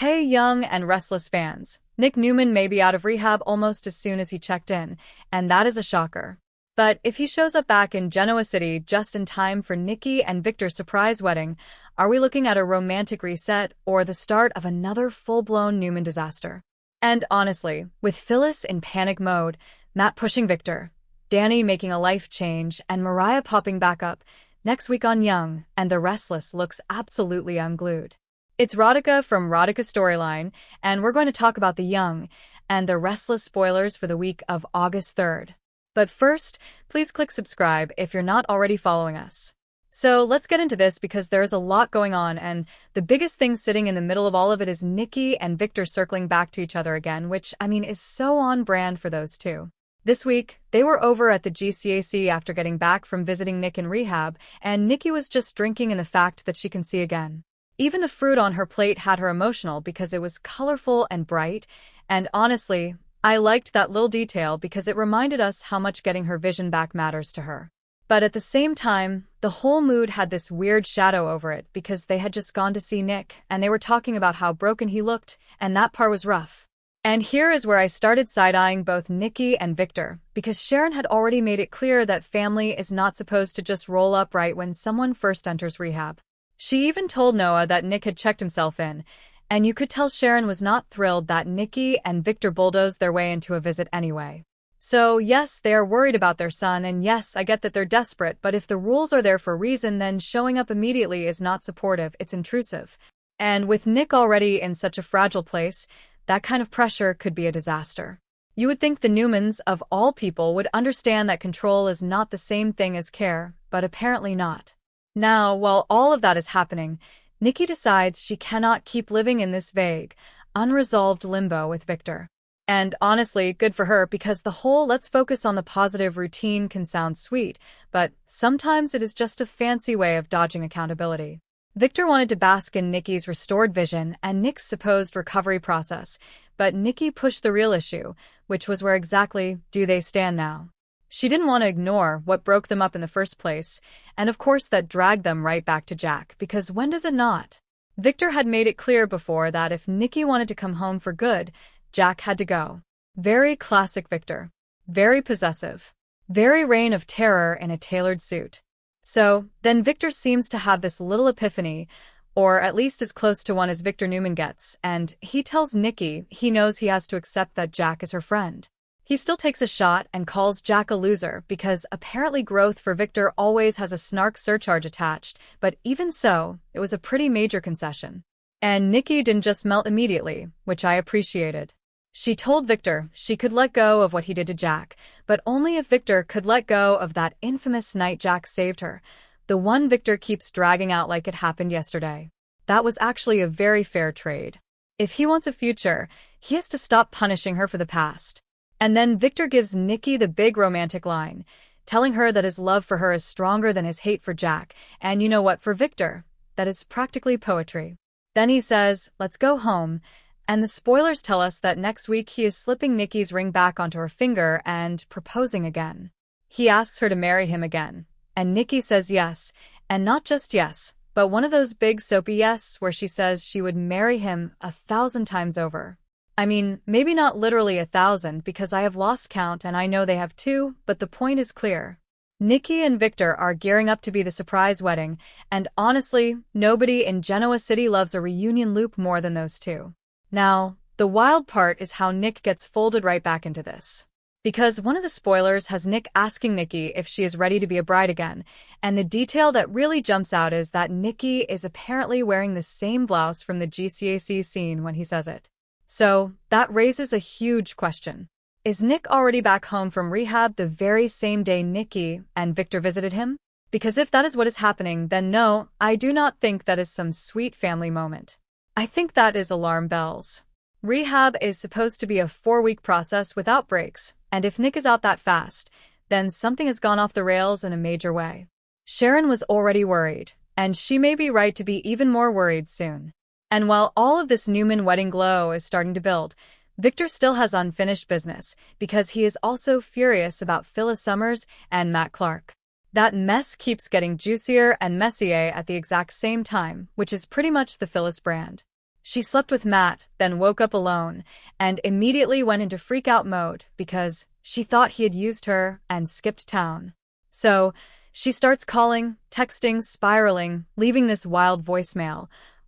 Hey, Young and Restless fans. Nick Newman may be out of rehab almost as soon as he checked in, and that is a shocker. But if he shows up back in Genoa City just in time for Nikki and Victor's surprise wedding, are we looking at a romantic reset or the start of another full-blown Newman disaster? And honestly, with Phyllis in panic mode, Matt pushing Victor, Danny making a life change, and Mariah popping back up, next week on Young and the Restless looks absolutely unglued. It's Radhika from Radhika Storyline, and we're going to talk about the Young and the Restless spoilers for the week of August 3rd. But first, please click subscribe if you're not already following us. So let's get into this because there's a lot going on, and the biggest thing sitting in the middle of all of it is Nikki and Victor circling back to each other again, which, is so on brand for those two. This week, they were over at the GCAC after getting back from visiting Nick in rehab, and Nikki was just drinking in the fact that she can see again. Even the fruit on her plate had her emotional because it was colorful and bright, and honestly, I liked that little detail because it reminded us how much getting her vision back matters to her. But at the same time, the whole mood had this weird shadow over it because they had just gone to see Nick, and they were talking about how broken he looked, and that part was rough. And here is where I started side-eyeing both Nikki and Victor, because Sharon had already made it clear that family is not supposed to just roll up right when someone first enters rehab. She even told Noah that Nick had checked himself in, and you could tell Sharon was not thrilled that Nikki and Victor bulldozed their way into a visit anyway. So yes, they are worried about their son, and yes, I get that they're desperate, but if the rules are there for a reason, then showing up immediately is not supportive, it's intrusive. And with Nick already in such a fragile place, that kind of pressure could be a disaster. You would think the Newmans, of all people, would understand that control is not the same thing as care, but apparently not. Now, while all of that is happening, Nikki decides she cannot keep living in this vague, unresolved limbo with Victor. And honestly, good for her because the whole let's focus on the positive routine can sound sweet, but sometimes it is just a fancy way of dodging accountability. Victor wanted to bask in Nikki's restored vision and Nick's supposed recovery process, but Nikki pushed the real issue, which was where exactly do they stand now? She didn't want to ignore what broke them up in the first place, and of course that dragged them right back to Jack, because when does it not? Victor had made it clear before that if Nikki wanted to come home for good, Jack had to go. Very classic Victor. Very possessive. Very reign of terror in a tailored suit. So, then Victor seems to have this little epiphany, or at least as close to one as Victor Newman gets, and he tells Nikki he knows he has to accept that Jack is her friend. He still takes a shot and calls Jack a loser because apparently growth for Victor always has a snark surcharge attached, but even so, it was a pretty major concession. And Nikki didn't just melt immediately, which I appreciated. She told Victor she could let go of what he did to Jack, but only if Victor could let go of that infamous night Jack saved her, the one Victor keeps dragging out like it happened yesterday. That was actually a very fair trade. If he wants a future, he has to stop punishing her for the past. And then Victor gives Nikki the big romantic line, telling her that his love for her is stronger than his hate for Jack, and you know what, for Victor, that is practically poetry. Then he says, let's go home, and the spoilers tell us that next week he is slipping Nikki's ring back onto her finger and proposing again. He asks her to marry him again, and Nikki says yes, and not just yes, but one of those big soapy yes where she says she would marry him 1,000 times over. Maybe not literally 1,000 because I have lost count and I know they have too, but the point is clear. Nikki and Victor are gearing up to be the surprise wedding, and honestly, nobody in Genoa City loves a reunion loop more than those two. Now, the wild part is how Nick gets folded right back into this. Because one of the spoilers has Nick asking Nikki if she is ready to be a bride again, and the detail that really jumps out is that Nikki is apparently wearing the same blouse from the GCAC scene when he says it. So, that raises a huge question. Is Nick already back home from rehab the very same day Nikki and Victor visited him? Because if that is what is happening, then no, I do not think that is some sweet family moment. I think that is alarm bells. Rehab is supposed to be a 4-week process without breaks, and if Nick is out that fast, then something has gone off the rails in a major way. Sharon was already worried, and she may be right to be even more worried soon. And while all of this Newman wedding glow is starting to build, Victor still has unfinished business because he is also furious about Phyllis Summers and Matt Clark. That mess keeps getting juicier and messier at the exact same time, which is pretty much the Phyllis brand. She slept with Matt, then woke up alone, and immediately went into freak-out mode because she thought he had used her and skipped town. So, she starts calling, texting, spiraling, leaving this wild voicemail.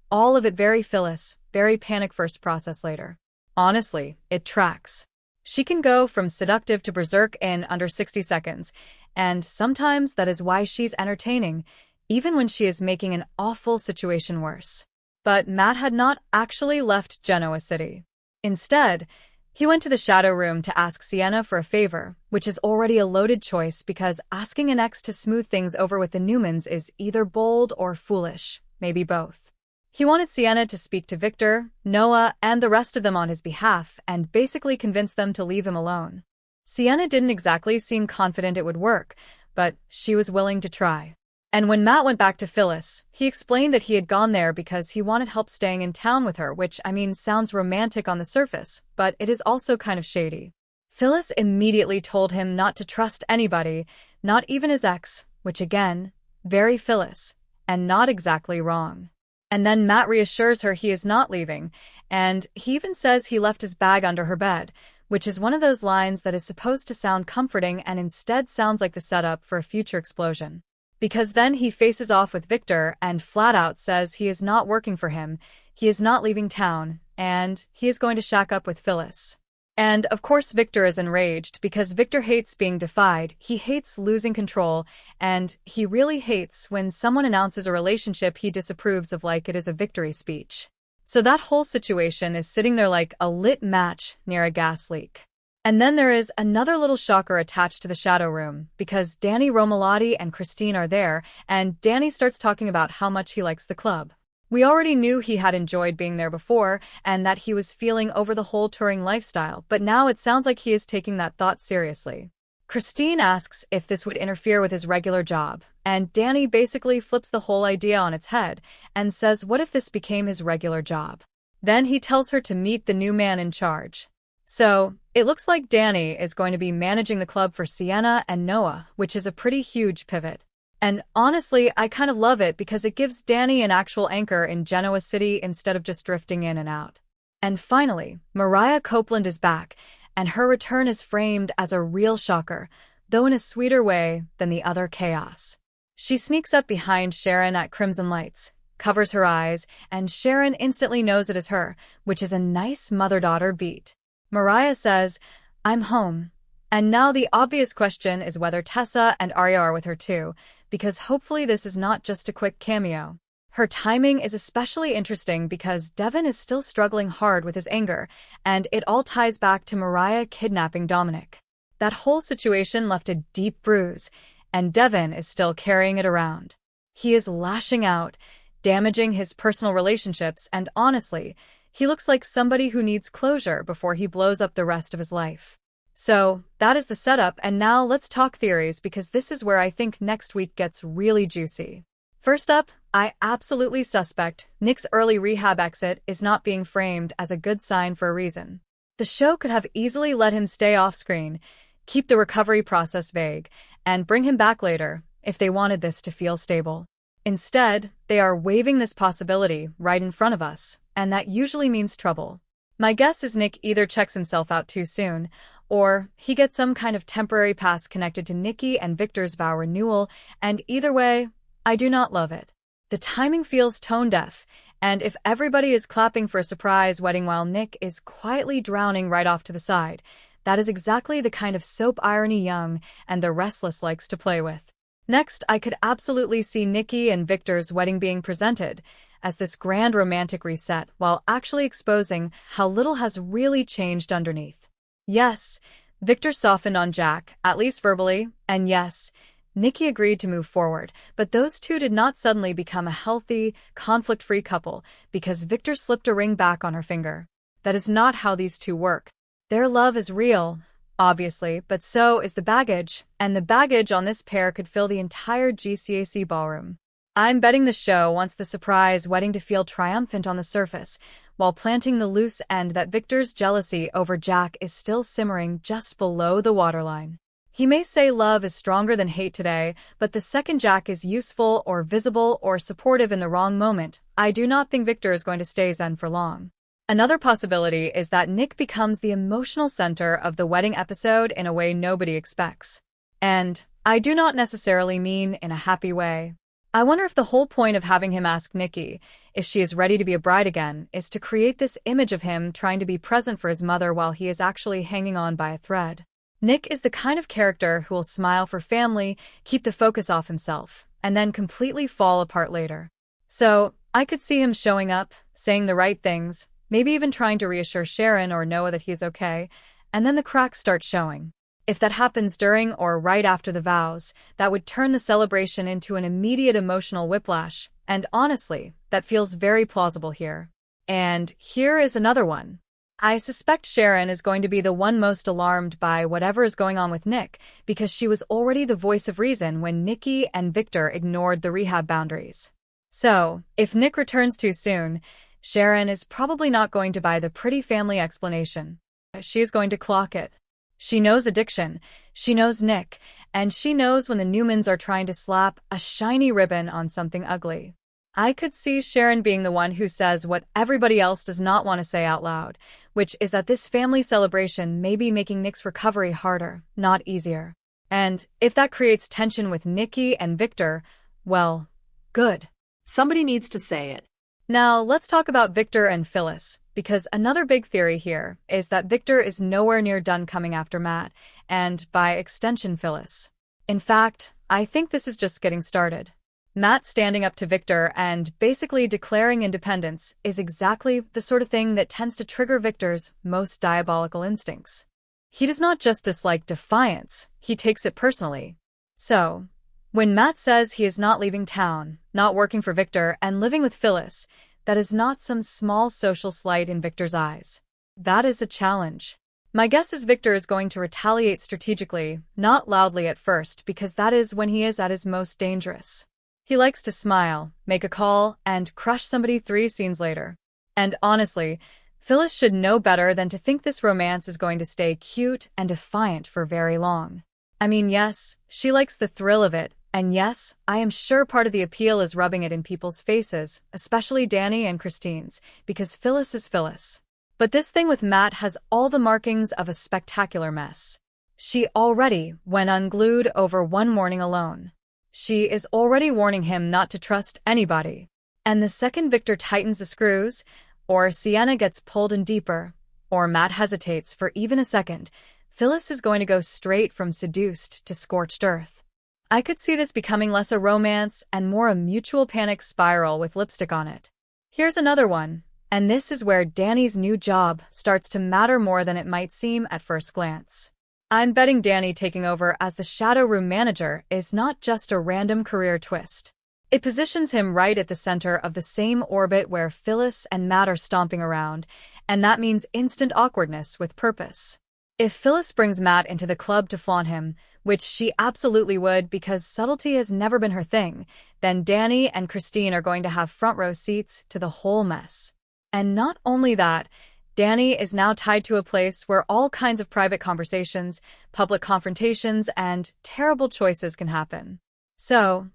All of it very Phyllis, very panic first process later. Honestly, it tracks. She can go from seductive to berserk in under 60 seconds, and sometimes that is why she's entertaining, even when she is making an awful situation worse. But Matt had not actually left Genoa City. Instead, he went to the shadow room to ask Sienna for a favor, which is already a loaded choice because asking an ex to smooth things over with the Newmans is either bold or foolish, maybe both. He wanted Sienna to speak to Victor, Noah, and the rest of them on his behalf and basically convince them to leave him alone. Sienna didn't exactly seem confident it would work, but she was willing to try. And when Matt went back to Phyllis, he explained that he had gone there because he wanted help staying in town with her, which, sounds romantic on the surface, but it is also kind of shady. Phyllis immediately told him not to trust anybody, not even his ex, which again, very Phyllis, and not exactly wrong. And then Matt reassures her he is not leaving, and he even says he left his bag under her bed, which is one of those lines that is supposed to sound comforting and instead sounds like the setup for a future explosion. Because then he faces off with Victor and flat out says he is not working for him, he is not leaving town, and he is going to shack up with Phyllis. And of course Victor is enraged because Victor hates being defied, he hates losing control, and he really hates when someone announces a relationship he disapproves of like it is a victory speech. So that whole situation is sitting there like a lit match near a gas leak. And then there is another little shocker attached to the shadow room, because Danny Romalotti and Christine are there, and Danny starts talking about how much he likes the club. We already knew he had enjoyed being there before, and that he was feeling over the whole touring lifestyle, but now it sounds like he is taking that thought seriously. Christine asks if this would interfere with his regular job, and Danny basically flips the whole idea on its head, and says what if this became his regular job? Then he tells her to meet the new man in charge. So, it looks like Danny is going to be managing the club for Sienna and Noah, which is a pretty huge pivot. And honestly, I kind of love it because it gives Danny an actual anchor in Genoa City instead of just drifting in and out. And finally, Mariah Copeland is back, and her return is framed as a real shocker, though in a sweeter way than the other chaos. She sneaks up behind Sharon at Crimson Lights, covers her eyes, and Sharon instantly knows it is her, which is a nice mother-daughter beat. Mariah says, "I'm home." And now the obvious question is whether Tessa and Arya are with her too, because hopefully this is not just a quick cameo. Her timing is especially interesting because Devin is still struggling hard with his anger, and it all ties back to Mariah kidnapping Dominic. That whole situation left a deep bruise, and Devin is still carrying it around. He is lashing out, damaging his personal relationships, and honestly, he looks like somebody who needs closure before he blows up the rest of his life. So, that is the setup, and now let's talk theories because this is where I think next week gets really juicy. First up, I absolutely suspect Nick's early rehab exit is not being framed as a good sign for a reason. The show could have easily let him stay off-screen, keep the recovery process vague, and bring him back later if they wanted this to feel stable. Instead, they are waving this possibility right in front of us, and that usually means trouble. My guess is Nick either checks himself out too soon, or he gets some kind of temporary pass connected to Nikki and Victor's vow renewal, and either way, I do not love it. The timing feels tone-deaf, and if everybody is clapping for a surprise wedding while Nick is quietly drowning right off to the side, that is exactly the kind of soap irony Young and the Restless likes to play with. Next, I could absolutely see Nikki and Victor's wedding being presented as this grand romantic reset while actually exposing how little has really changed underneath. Yes, Victor softened on Jack, at least verbally, and yes, Nikki agreed to move forward, but those two did not suddenly become a healthy, conflict-free couple because Victor slipped a ring back on her finger. That is not how these two work. Their love is real, obviously, but so is the baggage, and the baggage on this pair could fill the entire GCAC ballroom. I'm betting the show wants the surprise wedding to feel triumphant on the surface, while planting the loose end that Victor's jealousy over Jack is still simmering just below the waterline. He may say love is stronger than hate today, but the second Jack is useful or visible or supportive in the wrong moment, I do not think Victor is going to stay zen for long. Another possibility is that Nick becomes the emotional center of the wedding episode in a way nobody expects. And I do not necessarily mean in a happy way. I wonder if the whole point of having him ask Nikki if she is ready to be a bride again is to create this image of him trying to be present for his mother while he is actually hanging on by a thread. Nick is the kind of character who will smile for family, keep the focus off himself, and then completely fall apart later. So, I could see him showing up, saying the right things, maybe even trying to reassure Sharon or Noah that he's okay, and then the cracks start showing. If that happens during or right after the vows, that would turn the celebration into an immediate emotional whiplash, and honestly, that feels very plausible here. And here is another one. I suspect Sharon is going to be the one most alarmed by whatever is going on with Nick, because she was already the voice of reason when Nikki and Victor ignored the rehab boundaries. So, if Nick returns too soon, Sharon is probably not going to buy the pretty family explanation. She is going to clock it. She knows addiction, she knows Nick, and she knows when the Newmans are trying to slap a shiny ribbon on something ugly. I could see Sharon being the one who says what everybody else does not want to say out loud, which is that this family celebration may be making Nick's recovery harder, not easier. And if that creates tension with Nikki and Victor, well, good. Somebody needs to say it. Now, let's talk about Victor and Phyllis, because another big theory here is that Victor is nowhere near done coming after Matt, and by extension Phyllis. In fact, I think this is just getting started. Matt standing up to Victor and basically declaring independence is exactly the sort of thing that tends to trigger Victor's most diabolical instincts. He does not just dislike defiance, he takes it personally. So, when Matt says he is not leaving town, not working for Victor, and living with Phyllis, that is not some small social slight in Victor's eyes. That is a challenge. My guess is Victor is going to retaliate strategically, not loudly at first, because that is when he is at his most dangerous. He likes to smile, make a call, and crush somebody 3 scenes later. And honestly, Phyllis should know better than to think this romance is going to stay cute and defiant for very long. I mean, yes, she likes the thrill of it, and yes, I am sure part of the appeal is rubbing it in people's faces, especially Danny and Christine's, because Phyllis is Phyllis. But this thing with Matt has all the markings of a spectacular mess. She already went unglued over one morning alone. She is already warning him not to trust anybody. And the second Victor tightens the screws, or Sienna gets pulled in deeper, or Matt hesitates for even a second, Phyllis is going to go straight from seduced to scorched earth. I could see this becoming less a romance and more a mutual panic spiral with lipstick on it. Here's another one, and this is where Danny's new job starts to matter more than it might seem at first glance. I'm betting Danny taking over as the Shadow Room manager is not just a random career twist. It positions him right at the center of the same orbit where Phyllis and Matt are stomping around, and that means instant awkwardness with purpose. If Phyllis brings Matt into the club to flaunt him, which she absolutely would because subtlety has never been her thing, then Danny and Christine are going to have front row seats to the whole mess. And not only that, Danny is now tied to a place where all kinds of private conversations, public confrontations, and terrible choices can happen. So,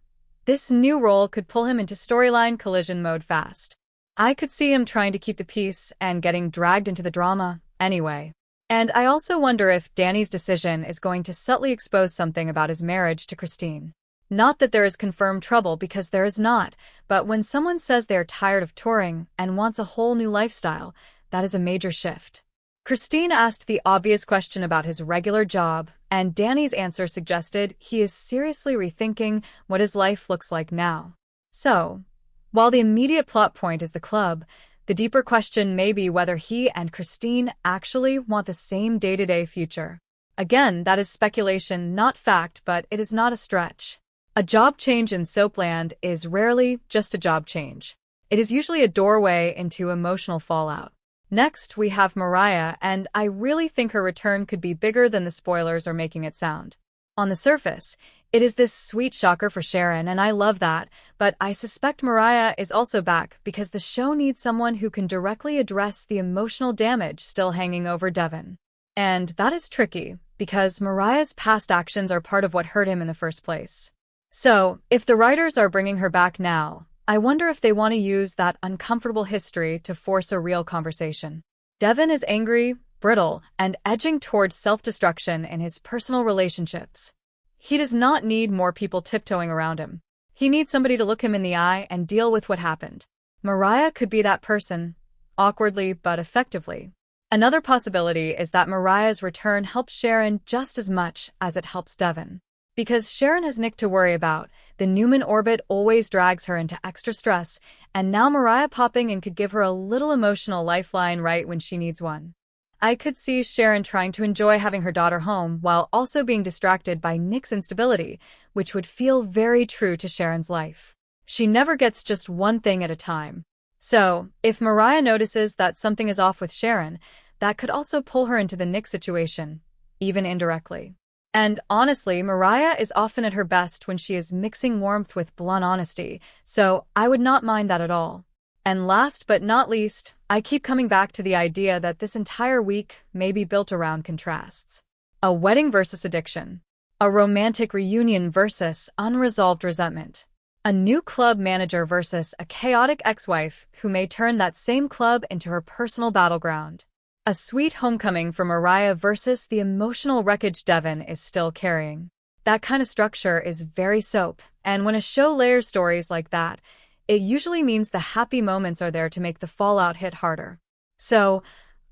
this new role could pull him into storyline collision mode fast. I could see him trying to keep the peace and getting dragged into the drama anyway. And I also wonder if Danny's decision is going to subtly expose something about his marriage to Christine. Not that there is confirmed trouble, because there is not, but when someone says they are tired of touring and wants a whole new lifestyle, that is a major shift. Christine asked the obvious question about his regular job, and Danny's answer suggested he is seriously rethinking what his life looks like now. So, while the immediate plot point is the club, the deeper question may be whether he and Christine actually want the same day-to-day future. Again, that is speculation, not fact, but it is not a stretch. A job change in Soapland is rarely just a job change. It is usually a doorway into emotional fallout. Next, we have Mariah, and I really think her return could be bigger than the spoilers are making it sound. On the surface, it is this sweet shocker for Sharon, and I love that, but I suspect Mariah is also back because the show needs someone who can directly address the emotional damage still hanging over Devon. And that is tricky, because Mariah's past actions are part of what hurt him in the first place. So, if the writers are bringing her back now, I wonder if they want to use that uncomfortable history to force a real conversation. Devon is angry, brittle, and edging towards self-destruction in his personal relationships. He does not need more people tiptoeing around him. He needs somebody to look him in the eye and deal with what happened. Mariah could be that person, awkwardly but effectively. Another possibility is that Mariah's return helps Sharon just as much as it helps Devon. Because Sharon has Nick to worry about, the Newman orbit always drags her into extra stress, and now Mariah popping in could give her a little emotional lifeline right when she needs one. I could see Sharon trying to enjoy having her daughter home while also being distracted by Nick's instability, which would feel very true to Sharon's life. She never gets just one thing at a time. So, if Mariah notices that something is off with Sharon, that could also pull her into the Nick situation, even indirectly. And honestly, Mariah is often at her best when she is mixing warmth with blunt honesty, so I would not mind that at all. And last but not least, I keep coming back to the idea that this entire week may be built around contrasts. A wedding versus addiction. A romantic reunion versus unresolved resentment. A new club manager versus a chaotic ex-wife who may turn that same club into her personal battleground. A sweet homecoming for Mariah versus the emotional wreckage Devon is still carrying. That kind of structure is very soap, and when a show layers stories like that, it usually means the happy moments are there to make the fallout hit harder. So,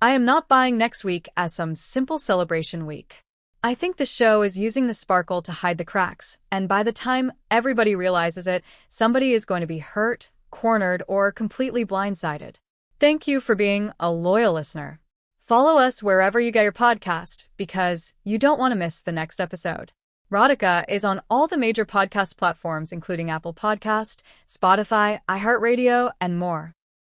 I am not buying next week as some simple celebration week. I think the show is using the sparkle to hide the cracks, and by the time everybody realizes it, somebody is going to be hurt, cornered, or completely blindsided. Thank you for being a loyal listener. Follow us wherever you get your podcast, because you don't want to miss the next episode. Rodica is on all the major podcast platforms including Apple Podcast, Spotify, iHeartRadio, and more.